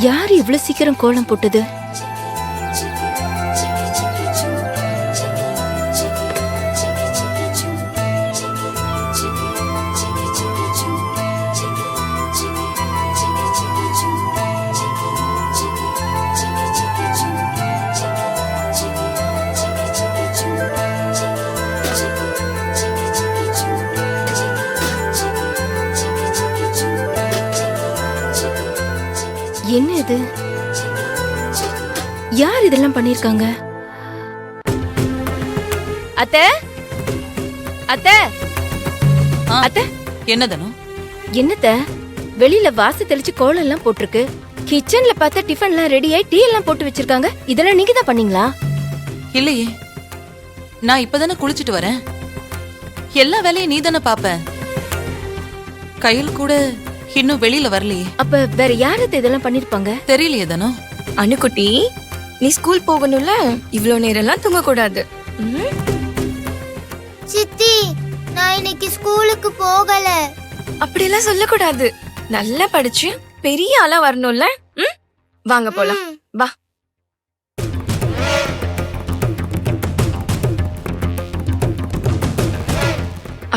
யாரு இவ்வளவு சீக்கிரம் கோலம் போட்டது? என்ன இது? யார் இதெல்லாம் பண்ணிருக்காங்க? அத்தை, அத்தை, அத்தை. என்னதனோ? என்னத்த? வெளியில வாச தெளிச்சு கோலம் எல்லாம் போட்டிருக்கு. கிச்சன்ல பார்த்தா டிஃபன் எல்லாம் ரெடி ஆயி டீ எல்லாம் போட்டு வச்சிருக்காங்க. இதெல்லாம் நீங்க தான் பண்ணீங்களா? இல்லையே, நான் இப்பதானே குளிச்சிட்டு வரேன். எல்லா வேலையும் நீ தானே பாப்ப. கையில் கூட இன்னும் வெளியில வரலையே. அப்ப வேற யாரத்த இதெல்லாம் பண்ணிருப்பாங்க? தெரியலையே தானோ. அனுக்குட்டி, நீ ஸ்கூல் போகணும்ல, இவ்ளோ நேரம் எல்லாம் தூங்க கூடாது. சித்தி, நான் இன்னைக்கு ஸ்கூலுக்கு போகல. அப்படி எல்லாம் சொல்ல கூடாது. நல்லா படிச்சு பெரிய ஆளா வரணும்ல. வாங்க போலாம், வா.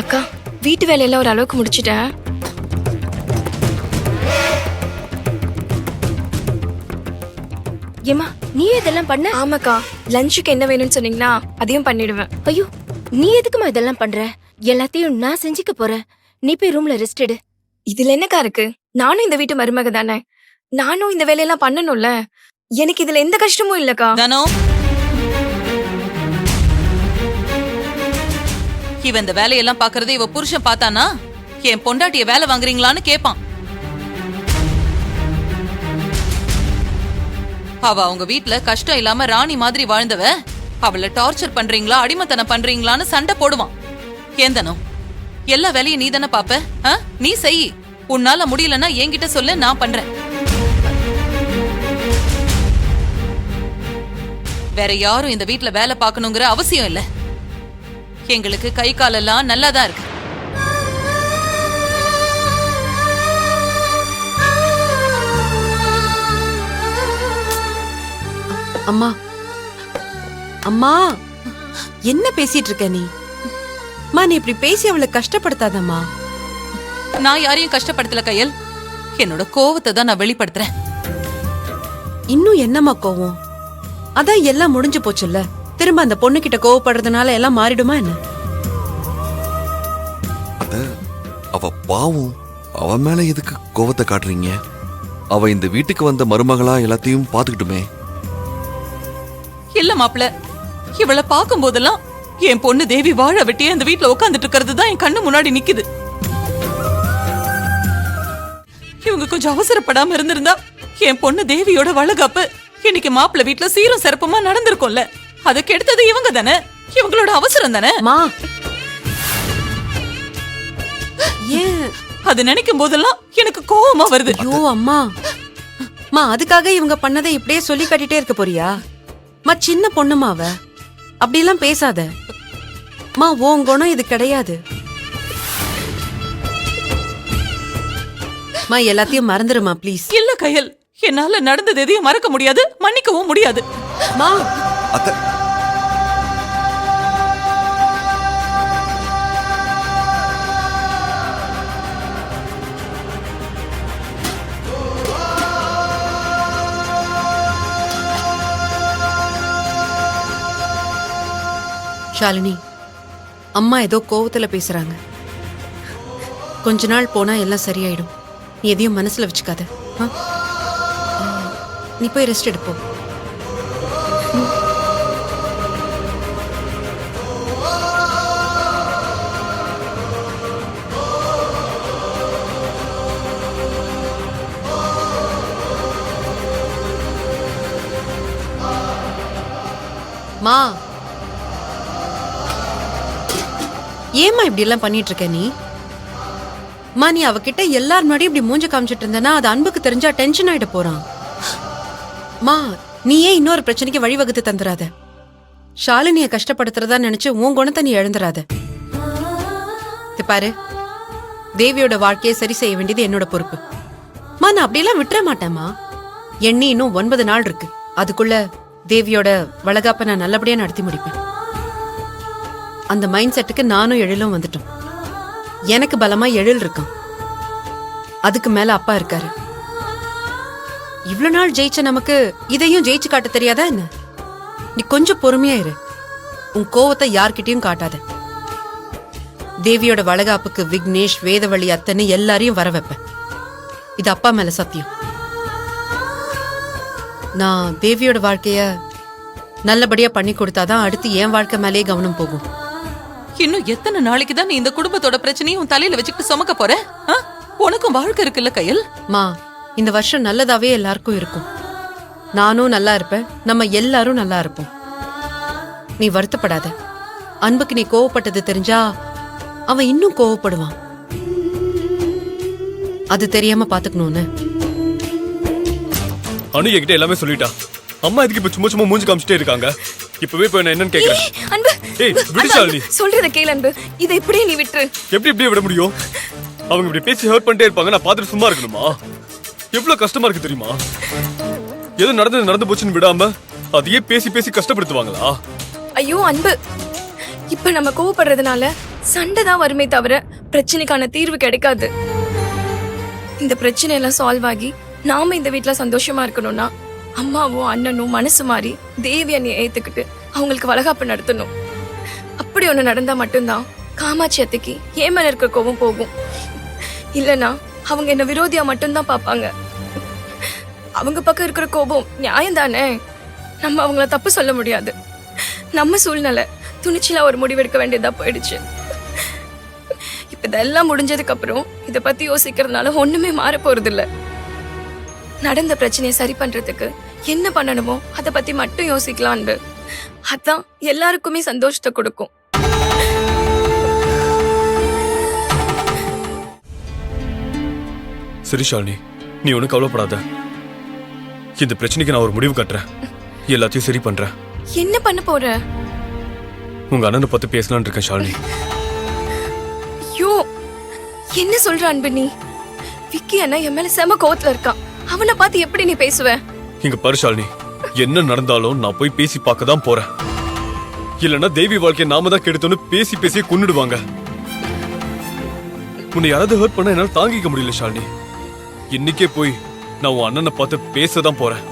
அக்கா, வீட்டு வேலையெல்லாம் ஒரு அளவுக்கு முடிச்சிட்டேன். ஏமா, நீ இதெல்லாம் பண்ண? ஆமாக்கா, லஞ்சுக்கு என்ன வேணும்னு சொன்னீங்கன்னா அதையும் பண்ணிடுவேன். ஐயோ, நீ எதுக்குமா இதெல்லாம் பண்ற? எல்லாத்தையும் நான் செஞ்சுக்க போறேன். நீ போய் ரூம்ல ரெஸ்ட் எடு. இதுல என்னக்கா இருக்கு? நானும் இந்த வீட்டு மருமக தானே, நானும் இந்த வேலையெல்லாம் பண்ணணும்ல. எனக்கு இதுல எந்த கஷ்டமும் இல்லக்கா. தானோ, இவ இந்த வேலையெல்லாம் பாக்குறதே இவ புருஷன் பார்த்தானா என் பொண்டாட்டிய வேலை வாங்குறீங்களான்னு கேப்பான். அவ அவங்க வீட்ல கஷ்டம் இல்லாம ராணி மாதிரி வாழ்ந்தவ, அவளை டார்ச்சர் பண்றீங்களா, அடிமைத்தனம் பண்றீங்களான்னு சண்டை போடுவான். ஏந்தனோ, எல்லா வேலையும் நீ தானே பாப்ப. நீ செய். உன்னால முடியலன்னா என்கிட்ட சொல்லு, நான் பண்றேன். வேற யாரும் இந்த வீட்ல வேலை பார்க்கணுங்கிற அவசியம் இல்ல. எங்களுக்கு கை காலெல்லாம் நல்லாதான் இருக்கு. அம்மா, அம்மா, என்ன பேசிட்டு இருக்க நீ? நீ இப்படி பேசி அவளை கஷ்டப்படுத்தாதம்மா. நான் யாரையும் கஷ்டப்படுத்தல கையல். என்னோட கோவத்தை தான் நான் வெளிப்படுத்துறேன். இன்னும் என்னம்மா கோவம்? அதான் எல்லாம் முடிஞ்சு போச்சுல்ல. திரும்ப அந்த பொண்ணு கிட்ட கோவப்படுறதுனால எல்லாம் மாறிடுமா என்ன? அவ பாவம், அவ மேல எதுக்கு கோவத்தை காட்டுறீங்க? அவ இந்த வீட்டுக்கு வந்த மருமகளா எல்லாத்தையும் பாத்துக்கிட்டுமே. இல்ல மாப்பிள, இவளை பார்க்கும் போதெல்லாம் என் பொண்ணு தேவி வாழ வெட்டியே அந்த வீட்டுல உட்காந்துட்டு இருக்கிறது தான் என் கண்ணு முன்னாடி நிக்குது. இவங்க கொஞ்சம் அவசரப்படாம இருந்திருந்தா என் பொண்ணு தேவியோட வளகாப்பு இன்னைக்கு மாப்பிள வீட்டுல சீரும் சிறப்புமா நடந்திருக்கும்ல. அதை கெடுத்தது இவங்க தானே, இவங்களோட அவசரம் தானே. ஏன் அது நினைக்கும் போதெல்லாம் எனக்கு கோவமா வருது. ஐயோ அம்மா, அதுக்காக இவங்க பண்ணதை இப்படியே சொல்லி காட்டிட்டே இருக்க போறியா? சின்ன பொண்ணுமா அவ, அப்படிலாம் பேசாத. உன் குணம் இது கிடையாது. எல்லாத்தையும் மறந்துருமா ப்ளீஸ். இல்ல கையல், என்னால நடந்தது எதையும் மறக்க முடியாது, மன்னிக்கவும் முடியாது. அத்தை, ஷாலினி, அம்மா ஏதோ கோவத்துல பேசுறாங்க. கொஞ்ச நாள் போனா எல்லாம் சரியாயிடும். நீ எதையும் மனசுல வச்சுக்காத. நீ போய் ரெஸ்ட் எடுப்போ. மா, ஏமா இப்படி எல்லாம் பண்ணிட்டு இருக்க நீ? நீ அவகிட்ட எல்லார் முன்னாடியும் இப்படி மூஞ்ச காமிச்சிட்டு இருந்தனா அது அன்புக்கு தெரிஞ்சா டென்ஷன் ஆயிட போறான். நீ ஏன் இன்னொரு பிரச்சனைக்கு வழிவகுத்து தந்துராத. ஷாலினிய கஷ்டப்படுத்துறதா நினைச்சு உன் குணத்தை நீ எழுந்துராத. பாரு, தேவியோட வாழ்க்கையை சரி செய்ய வேண்டியது என்னோட பொறுப்பு. நான் அப்படியெல்லாம் விட்டுற மாட்டேமா. எண்ணி இன்னும் 9 நாள் இருக்கு. அதுக்குள்ள தேவியோட வளகாப்ப நான் நல்லபடியா நடத்தி முடிப்பேன். அந்த மைண்ட் செட்டுக்கு நானும் எழிலும் வந்துட்டோம். எனக்கு பலமா எழில் இருக்கான், அதுக்கு மேல அப்பா இருக்காரு. இவ்வளவு நாள் ஜெயிச்ச நமக்கு இதையும் ஜெயிச்சு காட்ட தெரியாதா என்ன? நீ கொஞ்சம் பொறுமையா இரு. உன் கோவத்தை யார்கிட்டயும் காட்டாத. தேவியோட வளகாப்புக்கு விக்னேஷ், வேதவழி, அத்தனை எல்லாரையும் வர வைப்பேன். இது அப்பா மேல சத்தியம். நான் தேவியோட வாழ்க்கைய நல்லபடியா பண்ணி கொடுத்தாதான் அடுத்து என் வாழ்க்கை மேலேயே கவனம் போகும். இன்னும் எத்தனை நாளைக்கு தான் நீ இந்த குடும்பத்தோட பிரச்சனையும் உன் தலையில வச்சுக்கிட்டு சுமக்க போற? உனக்கும் வாழ்க்கை இருக்குல்ல கையல். மா, இந்த வருஷம் நல்லதாவே எல்லாருக்கும் இருக்கும். நானும் நல்லா இருப்பேன், நம்ம எல்லாரும் நல்லா இருப்போம். நீ வருத்தப்படாத. அன்புக்கு நீ கோவப்பட்டது தெரிஞ்சா அவன் இன்னும் கோவப்படுவான். அது தெரியாம பாத்துக்கணும்னு. அனு என்கிட்ட எல்லாமே சொல்லிட்டா. அம்மா இதுக்கு இப்ப சும்மா சும்மா மூஞ்சி காமிச்சிட்டே இருக்காங்க. இப்பவே போய் நான் என்னன்னு கேக்குறேன். அன்பு, ஏய் விடுசாலினி, சொல்றத கேளு அன்பு. இதை இப்படியே நீ விட்டுரு. எப்படி இப்படியே விட முடியும்? அவங்க இப்படி பேசி ஹர்ட் பண்ணிட்டே இருப்பாங்க, நான் பார்த்துட்டு சும்மா இருக்கணுமா? எவ்வளவு கஷ்டமா இருக்கு தெரியுமா? ஏதோ நடந்து போச்சுன்னு விடாம அதையே பேசி பேசி கஷ்டப்படுத்துவாங்களா? ஐயோ அன்பு, இப்ப நம்ம கோவப்படுறதுனால சண்டை தான் வருமே தவிர பிரச்சனைக்கான தீர்வு கிடைக்காது. இந்த பிரச்சனை எல்லாம் சால்வ் ஆகி நாம இந்த வீட்ல சந்தோஷமா இருக்கணும்னா அம்மாவும் அண்ணனும் மனசு மாறி தேவி அண்ணியை ஏத்துக்கிட்டு அவங்களுக்கு வளகாப்பு நடத்தணும். அப்படி ஒண்ணு நடந்தா மட்டும்தான் காமாட்சி அத்தைக்கு ஏன் மேல இருக்க கோபம் போகும். இல்லனா அவங்க என்ன விரோதியா மட்டும்தான் பாப்பாங்க. அவங்க பக்கம் இருக்கிற கோபம் நியாயம் தானே. நம்ம அவங்கள தப்பு சொல்ல முடியாது. நம்ம சூழ்நிலை துணிச்சலா ஒரு முடிவெடுக்க வேண்டியதா போயிடுச்சு. இப்ப இதெல்லாம் முடிஞ்சதுக்கு அப்புறம் இத பத்தி யோசிக்கிறதுனால ஒண்ணுமே மாற போறது இல்ல. நடந்த பிரச்சனையை சரி பண்றதுக்கு என்ன பண்ணணுமோ அத பத்தி மட்டும் யோசிக்கலான்னு. அதான் எல்லாருக்குமே சந்தோஷத்தை கொடுக்கும். சரி ஷாலினி, நீ ஒன்னும் கவலைப்படாத. இந்த பிரச்சனைக்கு நான் ஒரு முடிவு கட்டுறேன். எல்லாத்தையும் சரி பண்றேன். என்ன பண்ண போற? உங்க அண்ணனை பத்தி பேசலான்னு இருக்கேன் ஷாலினி. ஐயோ, என்ன சொல்ற அன்பு நீ? விக்கி அண்ணா என் மேல செம கோவத்துல இருக்கான். அவனை பார்த்து எப்படி நீ பேசுவ? இங்க பாரு ஷாலினி, என்ன நடந்தாலும் நான் போய் பேசி பார்க்க தான் போறேன். இல்லன்னா தேவி வாழ்க்கையை நாம தான் கெடுத்தோன்னு பேசி பேசி கொன்னுடுவாங்க. உன்னை யாராவது ஹர்ட் பண்ண என்னால தாங்கிக்க முடியல ஷாலினி. இன்னைக்கே போய் நான் உன் அண்ணனை பார்த்து பேச தான் போறேன்.